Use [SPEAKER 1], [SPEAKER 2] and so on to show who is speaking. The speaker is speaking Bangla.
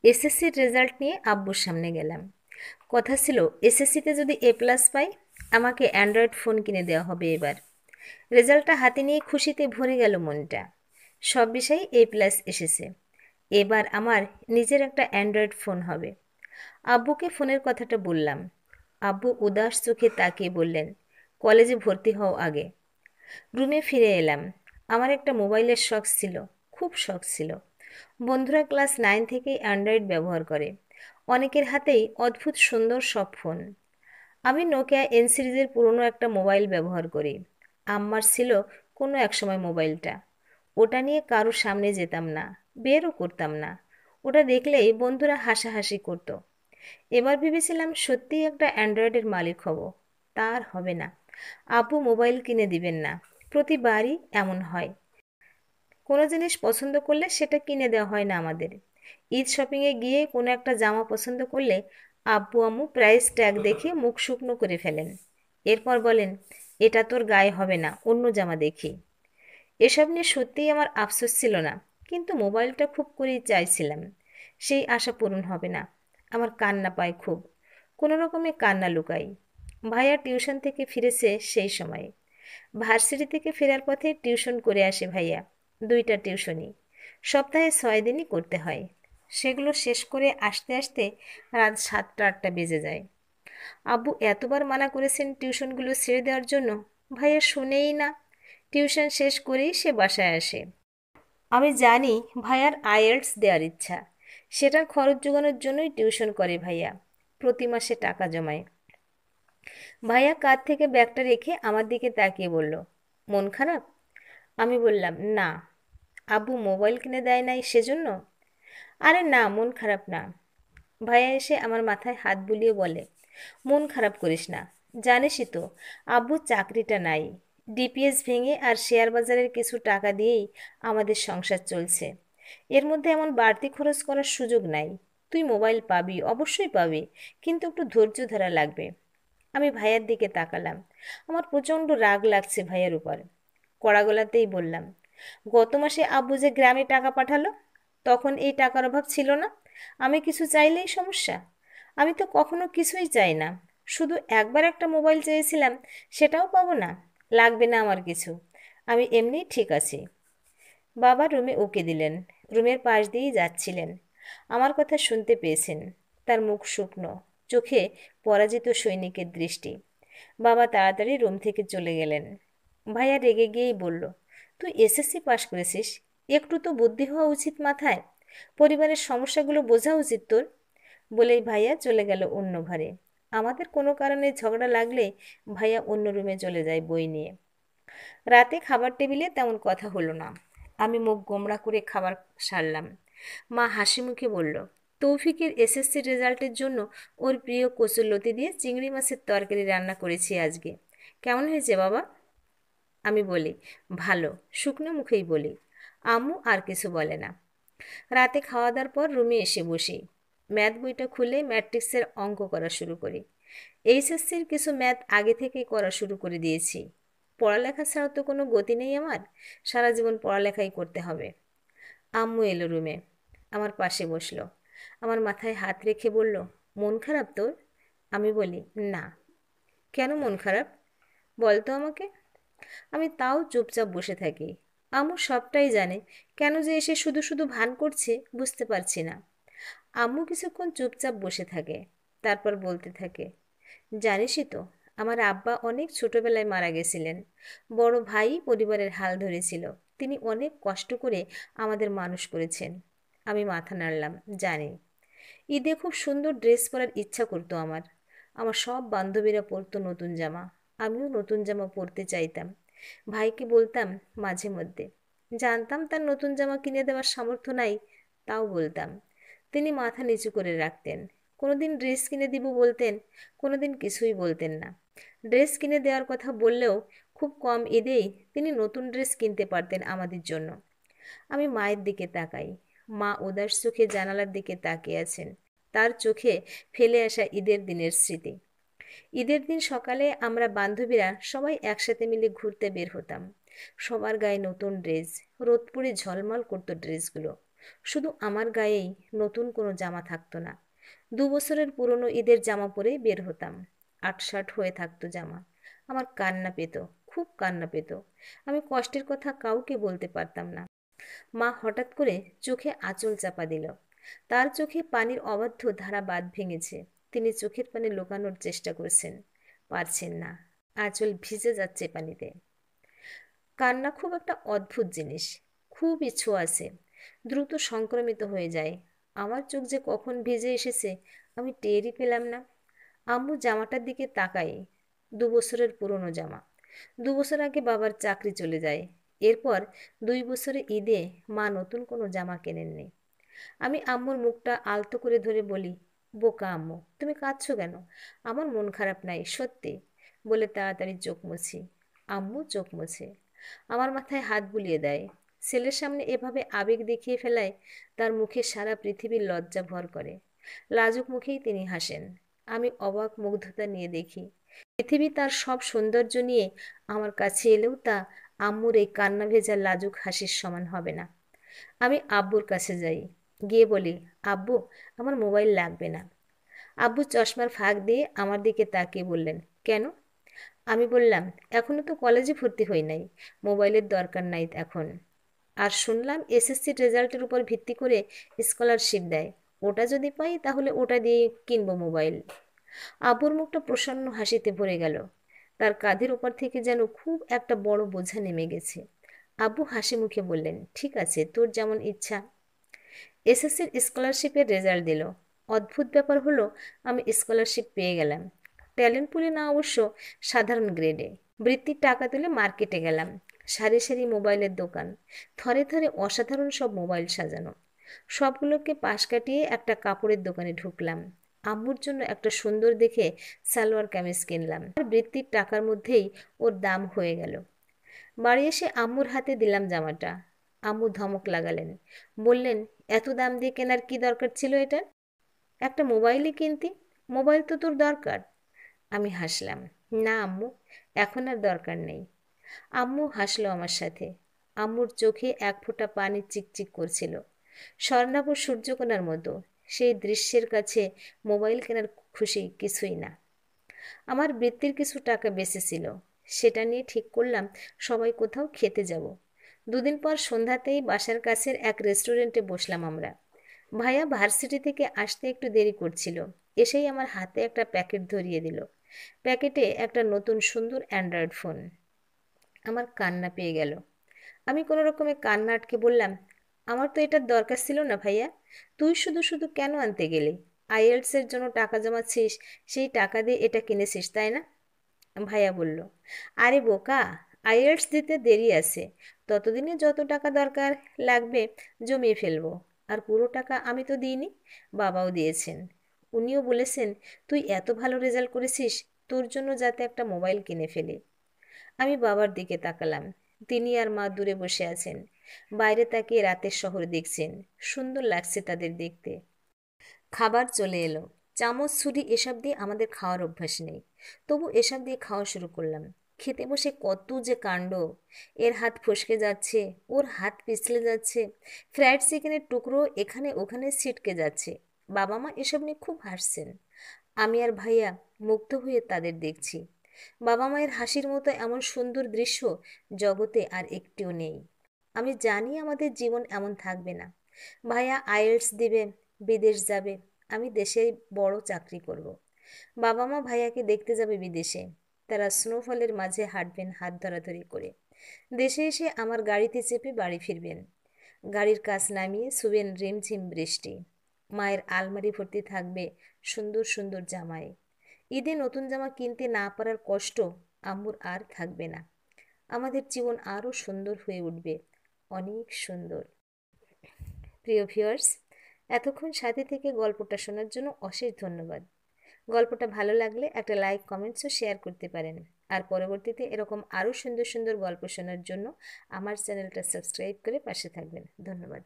[SPEAKER 1] এসএসসির রেজাল্ট নিয়ে আব্বুর সামনে গেলাম। কথা ছিল এসএসসিতে যদি A+ পাই আমাকে অ্যান্ড্রয়েড ফোন কিনে দেওয়া হবে এবার। রেজাল্টটা হাতে নিয়ে খুশিতে ভরে গেল মনটা। সব বিষয়ে A+ এসেছে। এবার আমার নিজের একটা অ্যান্ড্রয়েড ফোন হবে। আব্বুকে ফোনের কথাটা বললাম। আব্বু উদাস চোখে তাকিয়ে বললেন, কলেজে ভর্তি হও আগে। রুমে ফিরে এলাম। আমার একটা মোবাইলের শখ ছিল, খুব শখ ছিল। বন্ধুরা ক্লাস 9 থেকেই অ্যান্ড্রয়েড ব্যবহার করে। অনেকের হাতেই অদ্ভুত সুন্দর সব ফোন। আমি নোকিয়া N সিরিজের পুরনো একটা মোবাইল ব্যবহার করি। আম্মার ছিল কোনো এক সময় মোবাইলটা। ওটা নিয়ে কারোর সামনে যেতাম না, বেরও করতাম না। ওটা দেখলেই বন্ধুরা হাসাহাসি করতো। এবার ভেবেছিলাম সত্যিই একটা অ্যান্ড্রয়েডের মালিক হব। তার হবে না। আব্বু মোবাইল কিনে দিবেন না। প্রতিবারই এমন হয়। কোনো জিনিস পছন্দ করলে সেটা কিনে দেওয়া হয় না আমাদের। ঈদ শপিংয়ে গিয়ে কোনো একটা জামা পছন্দ করলে আব্বু আম্মু প্রাইস ট্যাগ দেখে মুখ শুকনো করে ফেলেন। এরপর বলেন, এটা তোর গায়ে হবে না, অন্য জামা দেখি। এসব নিয়ে সত্যিই আমার আফসোস ছিল না, কিন্তু মোবাইলটা খুব করেই চাইছিলাম। সেই আশা পূরণ হবে না। আমার কান্না পায় খুব। কোনো রকমে কান্না লুকাই। ভাইয়া টিউশন থেকে ফিরেছে সেই সময়। ভার্সিটি থেকে ফেরার পথে টিউশন করে আসে ভাইয়া। 2টা টিউশনই। সপ্তাহে 6 দিনই করতে হয়। সেগুলো শেষ করে আসতে আসতে রাত 7টা 8টা বেজে যায়। আব্বু এতবার মানা করেছেন টিউশনগুলো ছেড়ে দেওয়ার জন্য, ভাইয়া শুনেই না। টিউশন শেষ করেই সে বাসায় আসে। আমি জানি ভাইয়ার আইএলটিএস দেওয়ার ইচ্ছা। সেটার খরচ জোগানোর জন্যই টিউশন করে ভাইয়া। প্রতি মাসে টাকা জমায়। ভাইয়া কাঁধ থেকে ব্যাগটা রেখে আমার দিকে তাকিয়ে বলল, মন খারাপ? আমি বললাম, না। আব্বু মোবাইল কিনে দেয় নাই সেজন্য? আরে না, মন খারাপ না। ভাইয়া এসে আমার মাথায় হাত বুলিয়ে বলে, মন খারাপ করিস না। জানিসই তো আব্বুর চাকরিটা নাই। ডিপিএস ভেঙে আর শেয়ার বাজারের কিছু টাকা দিয়েই আমাদের সংসার চলছে। এর মধ্যে এমন বাড়তি খরচ করার সুযোগ নাই। তুই মোবাইল পাবি, অবশ্যই পাবি, কিন্তু একটু ধৈর্য ধরা লাগবে। আমি ভাইয়ার দিকে তাকালাম। আমার প্রচণ্ড রাগ লাগছে ভাইয়ার উপর। কড়া গলাতেই বললাম, গত মাসে আব্বু যে গ্রামে টাকা পাঠালো, তখন এই টাকার অভাব ছিল না। আমি কিছু চাইলেই সমস্যা? আমি তো কখনো কিছুই চাই না। শুধু একবার একটা মোবাইল চেয়েছিলাম, সেটাও পাবো না? লাগবে না আমার কিছু। আমি এমনিই ঠিক আছি। বাবা রুমে উকি দিলেন। রুমের পাশ দিয়েই যাচ্ছিলেন। আমার কথা শুনতে পেয়েছেন। তার মুখ শুকনো, চোখে পরাজিত সৈনিকের দৃষ্টি। বাবা তাড়াতাড়ি রুম থেকে চলে গেলেন। ভাইয়া রেগে গিয়েই বলল, তুই এসএসসি পাশ করেছিস, একটু তো বুদ্ধি হওয়া উচিত মাথায়। পরিবারের সমস্যাগুলো বোঝা উচিত তোর। বলেই ভাইয়া চলে গেল অন্য ঘরে। আমাদের কোনো কারণে ঝগড়া লাগলে ভাইয়া অন্য রুমে চলে যায় বই নিয়ে। রাতে খাবার টেবিলে তেমন কথা হলো না। আমি মুখ গোমড়া করে খাবার সারলাম। মা হাসি মুখে বলল, তৌফিকের এসএসসি রেজাল্টের জন্য ওর প্রিয় কচুরলতি দিয়ে চিংড়ি মাছের তরকারি রান্না করেছি আজকে। কেমন হয়েছে বাবা? আমি বলি, ভালো। শুকনো মুখেই বলি। আম্মু আর কিছু বলে না। রাতে খাওয়া দাওয়ার পর রুমে এসে বসি। ম্যাথ বইটা খুলে ম্যাট্রিক্সের অঙ্ক করা শুরু করি। এইচএসসির কিছু ম্যাথ আগে থেকেই করা শুরু করে দিয়েছি। পড়ালেখা ছাড়া তো কোনো গতি নেই আমার। সারা জীবন পড়ালেখাই করতে হবে। আম্মু এলো রুমে। আমার পাশে বসলো। আমার মাথায় হাত রেখে বলল, মন খারাপ তোর? আমি বলি, না। কেন মন খারাপ? বল তো আমাকে। আমি তাও চুপচাপ বসে থাকি। আম্মু সবটাই জানে, কেন যে এসে শুধু শুধু ভান করছে বুঝতে পারছি না। আম্মু কিছুক্ষণ চুপচাপ বসে থাকে। তারপর বলতে থাকে, জানিসই তো আমার আব্বা অনেক ছোটবেলায় মারা গেছিলেন। বড় ভাই পরিবারের হাল ধরেছিল। তিনি অনেক কষ্ট করে আমাদের মানুষ করেছেন। আমি মাথা নাড়লাম, জানি। ঈদে খুব সুন্দর ড্রেস পরার ইচ্ছা করতো আমার। আমার সব বান্ধবীরা পরতো নতুন জামা। আমিও নতুন জামা পরতে চাইতাম। ভাইকে বলতাম মাঝে মধ্যে। জানতাম তার নতুন জামা কিনে দেওয়ার সামর্থ্য নাই, তাও বলতাম। তিনি মাথা নিচু করে রাখতেন। কোনোদিন ড্রেস কিনে দিব বলতেন, কোনোদিন কিছুই বলতেন না। ড্রেস কিনে দেওয়ার কথা বললেও খুব কম ঈদেই তিনি নতুন ড্রেস কিনতে পারতেন আমাদের জন্য। আমি মায়ের দিকে তাকাই। মা উদাস চোখে জানালার দিকে তাকিয়ে আছেন। তার চোখে ফেলে আসা ঈদের দিনের স্মৃতি। ঈদের দিন সকালে আমরা বান্ধবীরা সবাই একসাথে মিলে ঘুরতে বের হতাম। সবার গায়ে নতুন ড্রেস। রোদ পুড়ে ঝলমল করতো ড্রেসগুলো। শুধু আমার গায়েই নতুন কোনো জামা থাকতো না। 2 বছরের পুরনো ঈদের জামা পরেই বের হতাম। আটসাট হয়ে থাকতো জামা। আমার কান্না পেত, খুব কান্না পেত। আমি কষ্টের কথা কাউকে বলতে পারতাম না। মা হঠাৎ করে চোখে আঁচল চাপা দিল। তার চোখে পানির অবাধ্য ধারা বাঁধ ভেঙেছে। তিনি চোখের পানি লুকানোর চেষ্টা করছেন, পারছেন না। আঁচল ভিজে যাচ্ছে পানিতে। কান্না খুব একটা অদ্ভুত জিনিস, খুবই ছোঁয়াচে, দ্রুত সংক্রমিত হয়ে যায়। আমার চোখ যে কখন ভিজে এসেছে আমি টেরই পেলাম না। আম্মু জামাটার দিকে তাকায়। 2 বছরের পুরনো জামা। 2 বছর আগে বাবার চাকরি চলে যায়। এরপর 2 বছরে ঈদে মা নতুন কোনো জামা কেনেননি। আমি আম্মুর মুখটা আলতো করে ধরে বলি, বোকা আম্মু, তুমি কাঁদছো কেন? আমার মন খারাপ নাই, সত্যি, বলে তাড়াতাড়ি চোখ মুছি। আম্মু চোখ মুছে আমার মাথায় হাত বুলিয়ে দেয়। ছেলের সামনে এভাবে আবেগ দেখিয়ে ফেলায় তার মুখে সারা পৃথিবীর লজ্জা ভর করে। লাজুক মুখেই তিনি হাসেন। আমি অবাক মুগ্ধতা নিয়ে দেখি। পৃথিবী তার সব সৌন্দর্য নিয়ে আমার কাছে এলেও তা আম্মুর এই কান্না ভেজা লাজুক হাসির সমান হবে না। আমি আব্বুর কাছে যাই, গিয়ে বলি, আব্বু, আমার মোবাইল লাগবে না। আব্বু চশমার ফাঁক দিয়ে আমার দিকে তাকিয়ে বললেন, কেন? আমি বললাম, এখনো তো কলেজে ভর্তি হই নাই, মোবাইলের দরকার নাই এখন। আর শুনলাম এসএসসির রেজাল্টের উপর ভিত্তি করে স্কলারশিপ দেয়, ওটা যদি পাই তাহলে ওটা দিয়ে কিনবো মোবাইল। আব্বুর মুখটা প্রসন্ন হাসিতে ভরে গেল। তার কাঁধের ওপর থেকে যেন খুব একটা বড় বোঝা নেমে গেছে। আব্বু হাসি মুখে বললেন, ঠিক আছে, তোর যেমন ইচ্ছা। এসএসসির স্কলারশিপের রেজাল্ট দিল। অদ্ভুত ব্যাপার হলো, আমি স্কলারশিপ পেয়ে গেলাম। ট্যালেন্ট পুলে না অবশ্য, সাধারণ গ্রেডে। বৃত্তির টাকা তুলে মার্কেটে গেলাম। সারি সারি মোবাইলের দোকান, থরে থরে অসাধারণ সব মোবাইল সাজানো। সবগুলোকে পাশ কাটিয়ে একটা কাপড়ের দোকানে ঢুকলাম। আম্মুর জন্য একটা সুন্দর দেখে সালোয়ার কামিজ কিনলাম। আর বৃত্তির টাকার মধ্যেই ওর দাম হয়ে গেল। বাড়ি এসে আম্মুর হাতে দিলাম জামাটা। আম্মু ধমক লাগালেন, বললেন, এত দাম দিয়ে কেনার কি দরকার ছিল এটার? একটা মোবাইলই কিনতি, মোবাইল তো তোর দরকার। আমি হাসলাম, না আম্মু, এখন আর দরকার নেই। আম্মু হাসলো আমার সাথে। আম্মুর চোখে এক ফোঁটা পানি চিকচিক করছিল, স্বর্ণাভ সূর্যকোনার মতো। সেই দৃশ্যের কাছে মোবাইল কেনার খুশি কিছুই না। আমার বৃত্তির কিছু টাকা বেঁচেছিল, সেটা নিয়ে ঠিক করলাম সবাই কোথাও খেতে যাব। 2 দিন পর সন্ধ্যাতেই বাসার কাছের এক রেস্টুরেন্টে বসলাম আমরা। ভাইয়া ভার্সিটি থেকে আসতে একটু দেরি করছিল। এসেই আমার হাতে একটা প্যাকেট ধরিয়ে দিল। প্যাকেটে একটা নতুন সুন্দর অ্যান্ড্রয়েড ফোন। আমার কান্না পেয়ে গেল। আমি কোনো রকমে কান্না আটকে বললাম, আমার তো এটার দরকার ছিল না ভাইয়া, তুই শুধু শুধু কেন আনতে গেলি? আইএলটিএস জন্য টাকা জমাচ্ছিস, সেই টাকা দিয়ে এটা কিনেছিস তাই না? ভাইয়া বলল, আরে বোকা, আইএলটিএস দিতে দেরি আছে, ততদিনে যত টাকা দরকার লাগবে জমিয়ে ফেলবো। আর পুরো টাকা আমি তো দিইনি, বাবাও দিয়েছেন। উনিও বলেছেন তুই এত ভালো রেজাল্ট করেছিস, তোর জন্য যাতে একটা মোবাইল কিনে ফেলি। আমি বাবার দিকে তাকালাম। তিনি আর মা দূরে বসে আছেন, বাইরে তাকিয়ে রাতের শহর দেখছেন। সুন্দর লাগছে তাদের দেখতে। খাবার চলে এলো। চামচ, ছুরি এসব দিয়ে আমাদের খাওয়ার অভ্যাস নেই, তবু এসব দিয়ে খাওয়া শুরু করলাম। খেতে বসে কত যে কাণ্ড! এর হাত ফসকে যাচ্ছে, ওর হাত পিছলে যাচ্ছে, ফ্রাইড চিকেনের টুকরো এখানে ওখানে ছিটকে যাচ্ছে। বাবা মা এসব নিয়ে খুব হাসছেন। আমি আর ভাইয়া মুগ্ধ হয়ে তাদের দেখছি। বাবা মায়ের হাসির মতো এমন সুন্দর দৃশ্য জগতে আর একটিও নেই। আমি জানি আমাদের জীবন এমন থাকবে না। ভাইয়া আইএলটিএস দিবে, বিদেশ যাবে, আমি দেশেই বড় চাকরি করব। বাবা মা ভাইয়াকে দেখতে যাবে বিদেশে। তারা স্নোফলের মাঝে হাঁটবেন হাত ধরাধরি করে। দেশে এসে আমার গাড়িতে চেপে বাড়ি ফিরবেন। গাড়ির কাজ নামিয়ে শুবেন রিমঝিম বৃষ্টি। মায়ের আলমারি ভর্তি থাকবে সুন্দর সুন্দর জামায়। ঈদে নতুন জামা কিনতে না পারার কষ্ট আম্মুর আর থাকবে না। আমাদের জীবন আরও সুন্দর হয়ে উঠবে, অনেক সুন্দর। প্রিয় ভিউয়ার্স, এতক্ষণ সাথে থেকে গল্পটা শোনার জন্য অশেষ ধন্যবাদ। গল্পটা ভালো লাগলে একটা লাইক, কমেন্টস ও শেয়ার করতে পারেন। আর পরবর্তীতে এরকম আরও সুন্দর সুন্দর গল্প শোনার জন্য আমার চ্যানেলটা সাবস্ক্রাইব করে পাশে থাকবেন। ধন্যবাদ।